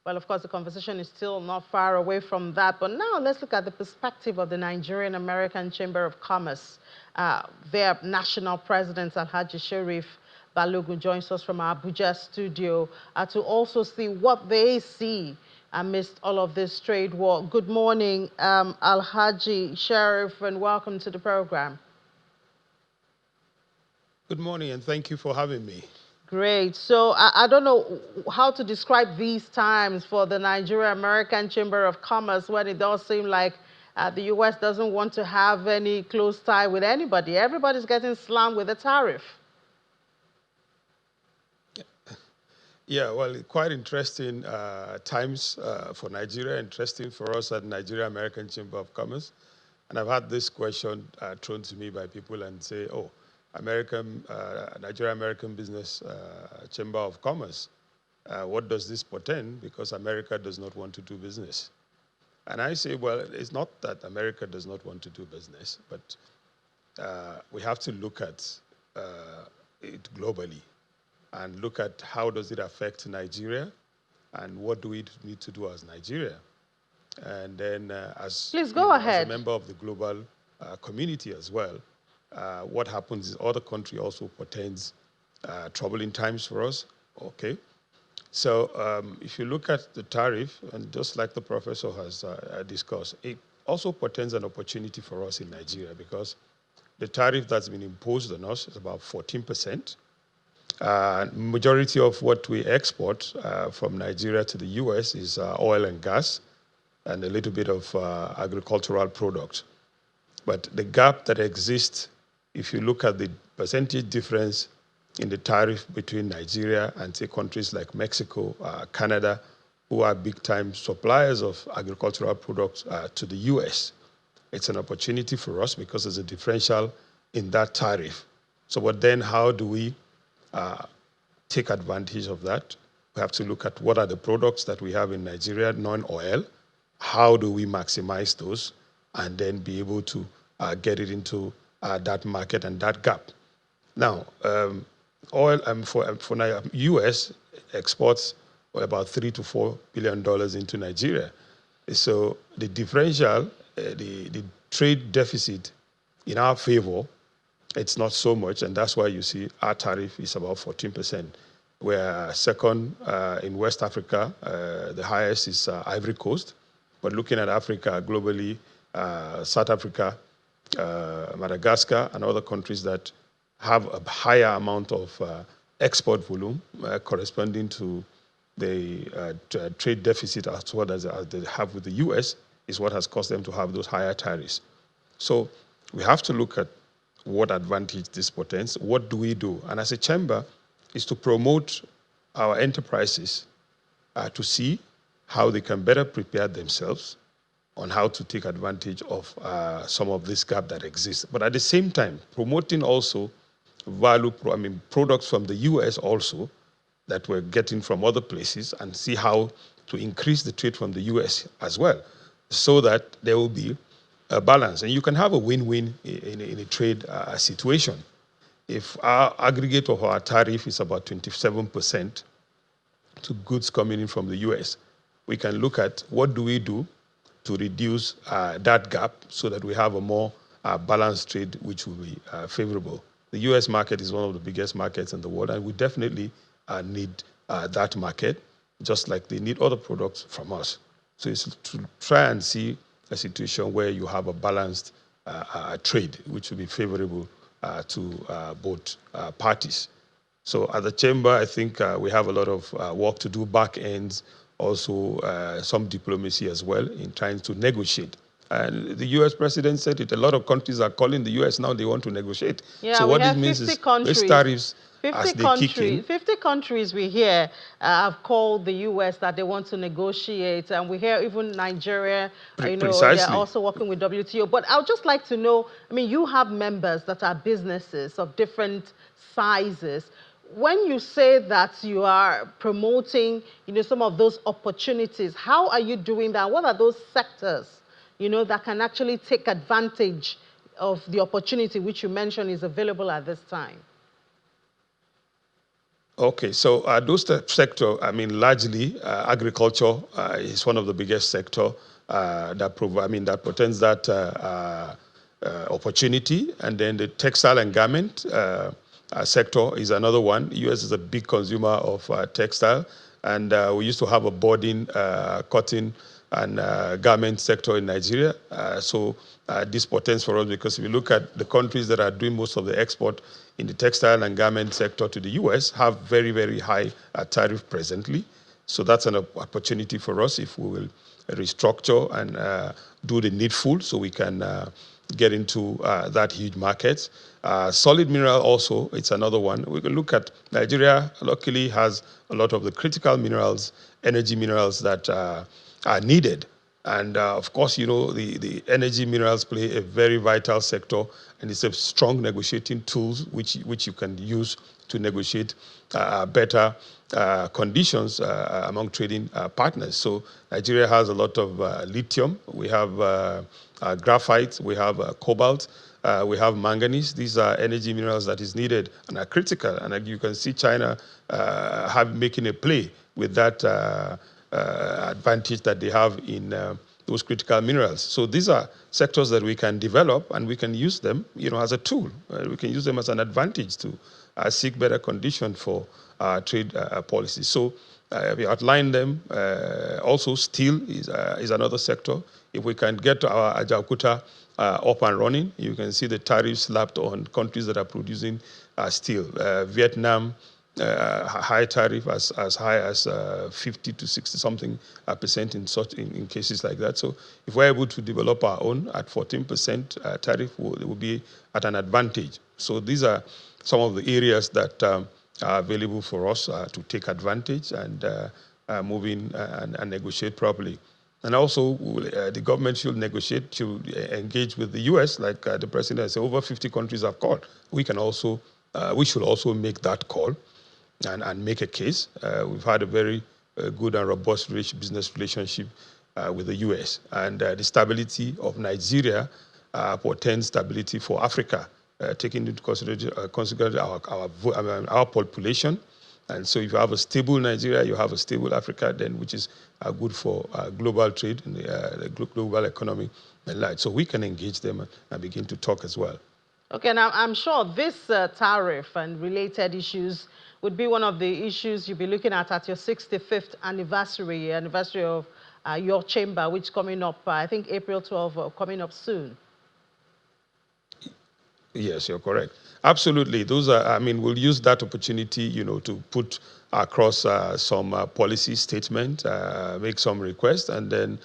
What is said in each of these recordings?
Well, of course, the conversation is still not far away from that. But now let's look at the perspective of the Nigerian-American Chamber of Commerce. Their national president, Alhaji Sharif Balogun, joins us from our Abuja studio to also see what they see amidst all of this trade war. Good morning, Alhaji Sharif, and welcome to the program. Good morning, and thank you for having me. Great. So I don't know how to describe these times for the Nigeria-American Chamber of Commerce when it does seem like the U.S. doesn't want to have any close tie with anybody. Everybody's getting slammed with a tariff. Yeah, well, quite interesting times for Nigeria, interesting for us at Nigeria-American Chamber of Commerce. And I've had this question thrown to me by people and say, oh, Nigeria-American Business Chamber of Commerce, what does this portend? Because America does not want to do business. And I say, well, it's not that America does not want to do business, but we have to look at it globally and look at how does it affect Nigeria and what do we need to do as Nigeria. And then as a member of the global community as well, what happens is other country also portends troubling times for us. Okay. So if you look at the tariff, and just like the professor has discussed, it also portends an opportunity for us in Nigeria because the tariff that's been imposed on us is about 14%. Majority of what we export from Nigeria to the US is oil and gas and a little bit of agricultural products. But the gap that exists, if you look at the percentage difference in the tariff between Nigeria and say countries like Mexico, Canada, who are big-time suppliers of agricultural products to the US, it's an opportunity for us because there's a differential in that tariff. So, but then how do we take advantage of that? We have to look at what are the products that we have in Nigeria, non-oil, how do we maximize those, and then be able to get it into that market and that gap. Now, oil for U.S. exports about $3 to $4 billion into Nigeria. So the differential, the trade deficit in our favor, it's not so much, and that's why you see our tariff is about 14%. Where second in West Africa, the highest is Ivory Coast. But looking at Africa globally, South Africa, Madagascar, and other countries that have a higher amount of export volume corresponding to the trade deficit as well as they have with the US is what has caused them to have those higher tariffs. So we have to look at what advantage this portends. What do we do? And as a chamber, is to promote our enterprises to see how they can better prepare themselves on how to take advantage of some of this gap that exists. But at the same time, promoting also products from the US also that we're getting from other places and see how to increase the trade from the US as well so that there will be a balance. And you can have a win-win in a trade situation. If our aggregate of our tariff is about 27% to goods coming in from the US, we can look at what do we do to reduce that gap so that we have a more balanced trade which will be favorable. The US market is one of the biggest markets in the world, and we definitely need that market, just like they need other products from us. So it's to try and see a situation where you have a balanced trade, which will be favorable to both parties. So at the chamber, I think we have a lot of work to do, back ends, also some diplomacy as well in trying to negotiate. And the US president said it, a lot of countries are calling the US now, they want to negotiate. Yeah, so what this means is these tariffs, 50 countries we hear have called the U.S. that they want to negotiate, and we hear even Nigeria, they're also working with WTO. But I would just like to know, I mean, you have members that are businesses of different sizes. When you say that you are promoting, some of those opportunities, how are you doing that? What are those sectors, that can actually take advantage of the opportunity which you mentioned is available at this time? Okay, so those sector, I mean, largely agriculture is one of the biggest sector that portends that opportunity, and then the textile and garment sector is another one. U.S. is a big consumer of textile, and we used to have a budding cotton and garment sector in Nigeria. This portends for us, because if you look at the countries that are doing most of the export in the textile and garment sector to the U.S. have very, very high tariff presently. So that's an opportunity for us if we will restructure and do the needful so we can get into that huge market. Solid mineral also, it's another one. We can look at Nigeria, luckily has a lot of the critical minerals, energy minerals that are needed. And of course, you know, the energy minerals play a very vital sector, and it's a strong negotiating tools which you can use to negotiate better conditions among trading partners. So Nigeria has a lot of lithium. We have graphite. We have cobalt. We have manganese. These are energy minerals that is needed and are critical. And you can see China making a play with that advantage that they have in those critical minerals. So these are sectors that we can develop, and we can use them, you know, as a tool. We can use them as an advantage to seek better conditions for trade policies. So we outlined them. Also, steel is another sector. If we can get our Ajaokuta up and running, you can see the tariffs slapped on countries that are producing steel. Vietnam, high tariff as high as 50 to 60 something percent in cases like that. So if we're able to develop our own at 14% tariff, it will be at an advantage. So these are some of the areas that are available for us to take advantage and move in and negotiate properly. And also, the government should negotiate to engage with the U.S., like the president said, over 50 countries have called. We should also make that call and make a case. We've had a very good and robust business relationship with the U.S. And the stability of Nigeria portends stability for Africa, taking into consideration our population. And so if you have a stable Nigeria, you have a stable Africa, then which is good for global trade and the global economy and life. So we can engage them and begin to talk as well. Okay, now I'm sure this tariff and related issues would be one of the issues you'll be looking at your 65th anniversary of your chamber, which is coming up, I think April 12, coming up soon. Yes, you're correct. Absolutely. Those are, I mean, we'll use that opportunity, you know, to put across some policy statement, make some requests, and then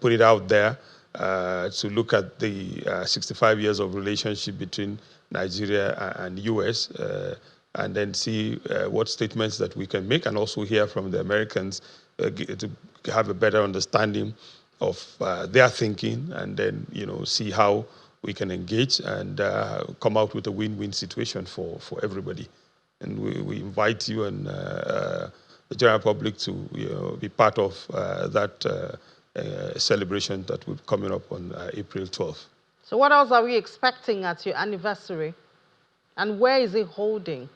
put it out there to look at the 65 years of relationship between Nigeria and U.S., and then see what statements that we can make, and also hear from the Americans to have a better understanding of their thinking, and then, you know, see how we can engage and come out with a win-win situation for everybody. And we invite you and the general public to, you know, be part of that celebration that will be coming up on April 12th. So what else are we expecting at your anniversary? And where is it holding?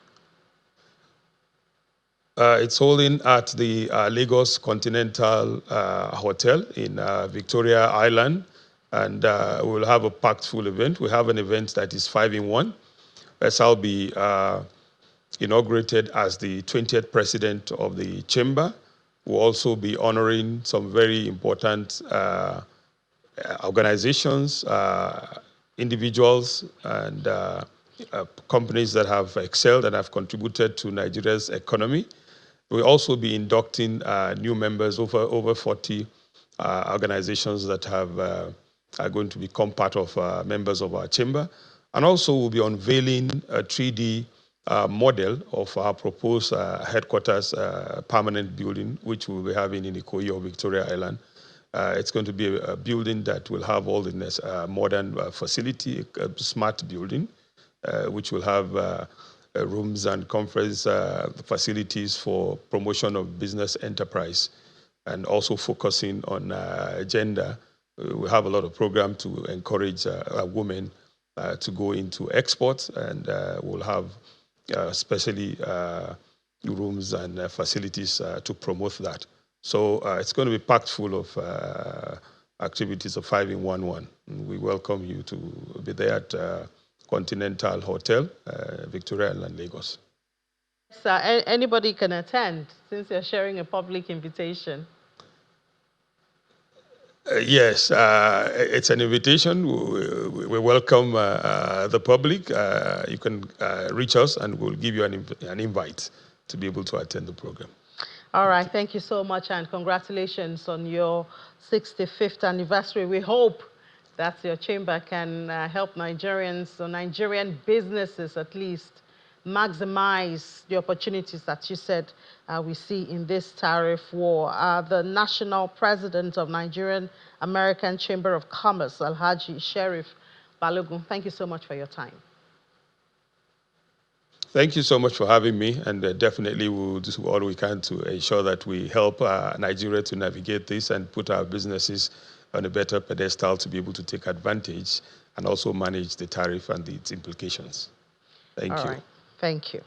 It's holding at the Lagos Continental Hotel in Victoria Island. And we'll have a packed full event. We have an event that is 5-in-1. I'll be inaugurated as the 20th president of the chamber. We'll also be honoring some very important organizations, individuals, and companies that have excelled and have contributed to Nigeria's economy. We'll also be inducting new members, over 40 organizations that are going to become part of members of our chamber. And also we'll be unveiling a 3D model of our proposed headquarters permanent building, which we'll be having in Ikoyi or Victoria Island. It's going to be a building that will have all the modern facility, a smart building, which will have rooms and conference facilities for promotion of business enterprise, and also focusing on gender. We have a lot of programs to encourage women to go into exports, and we'll have especially rooms and facilities to promote that. So it's going to be packed full of activities of 5-in-1. We welcome you to be there at Continental Hotel, Victoria Island, Lagos. So anybody can attend since you're sharing a public invitation. Yes, it's an invitation. We welcome the public. You can reach us and we'll give you an invite to be able to attend the program. All right, thank you so much and congratulations on your 65th anniversary. We hope that your chamber can help Nigerians or Nigerian businesses at least maximize the opportunities that you said we see in this tariff war. The national president of Nigerian-American Chamber of Commerce, Alhaji Sheriff Balogun, thank you so much for your time. Thank you so much for having me, and definitely we'll do all we can to ensure that we help Nigeria to navigate this and put our businesses on a better pedestal to be able to take advantage and also manage the tariff and its implications. Thank you. All right. Thank you.